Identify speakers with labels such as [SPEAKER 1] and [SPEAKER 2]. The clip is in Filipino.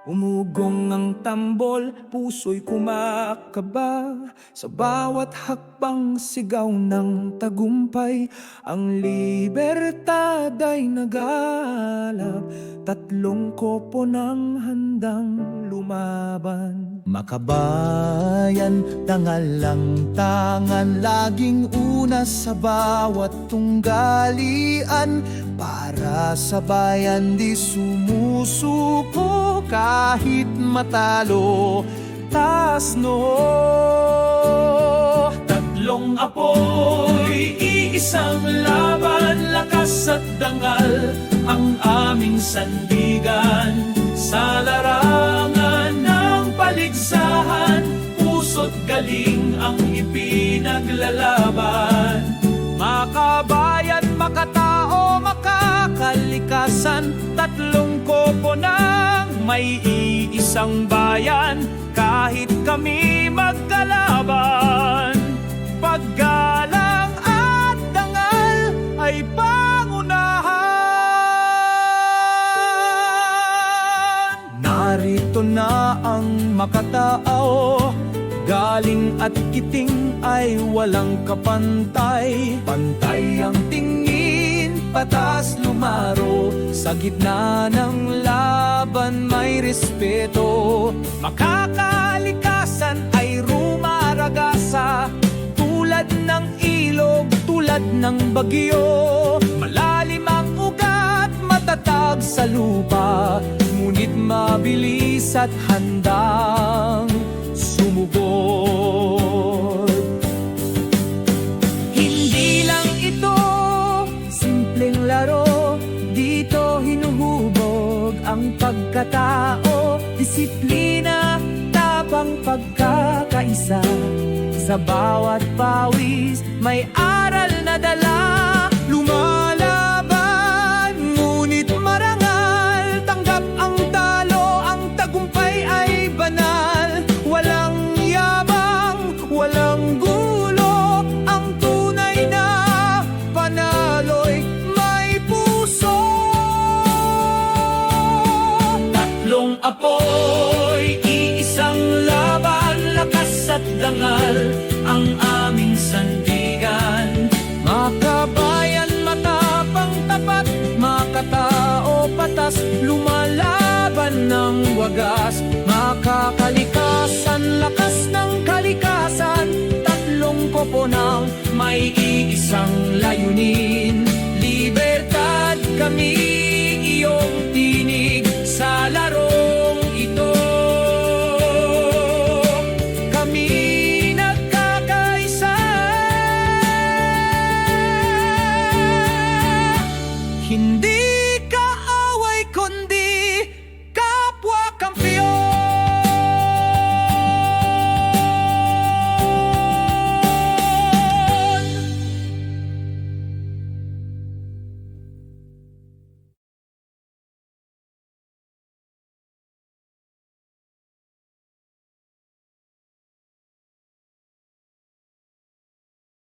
[SPEAKER 1] Umugong ang tambol, puso'y kumakaba. Sa bawat hakbang sigaw ng tagumpay, ang libertad ay nagalap. Tatlong koponang handang lumaban.
[SPEAKER 2] Makabayan, dangal lang tangan, laging una sa bawat tunggalian. Para sa bayan di sumusuko, kahit matalo, taas noo.
[SPEAKER 1] Tatlong apoy, iisang laban, lakas at dangal ang aming sandigan. Sa larangan ng paligsahan, puso't galing ang ipinaglalaban.
[SPEAKER 2] Makabayan, makatao, makakalikasan, tatlong koponang may iisang bayan. Kahit kami magkalaban, paggalang at dangal ay pangunahan. Narito na ang makatao, galing at kiting ay walang kapantay. Pantay ang tingin, patas lumaro, sa gitna ng laban may respeto. Makakalikasan ay rumaragasa, tulad ng ilog, tulad ng bagyo. Malalim ang ugat, matatag sa lupa, ngunit mabilis at handang sumugod. Hindi lang ito simpleng laro, dito hinuhubog ang pagkatao. Disiplina, tapang, pagkakaisa, sa bawat pawis may aral na dala. Lumalaban, ngunit marangal, tanggap ang talo, ang tagumpay ay banal. Walang yabang, walang gulo, ang tunay na panalo'y may puso.
[SPEAKER 1] Tatlong apoy, iisang laban, lakas at dangal ang aming sandigan.
[SPEAKER 2] Makabayan, matapang, tapat, makatao, patas, lumalaban ng wagas. Makakalikasan, lakas ng kalikasan, tatlong koponang may iisang layunin. Libertad, kami iyong tinig,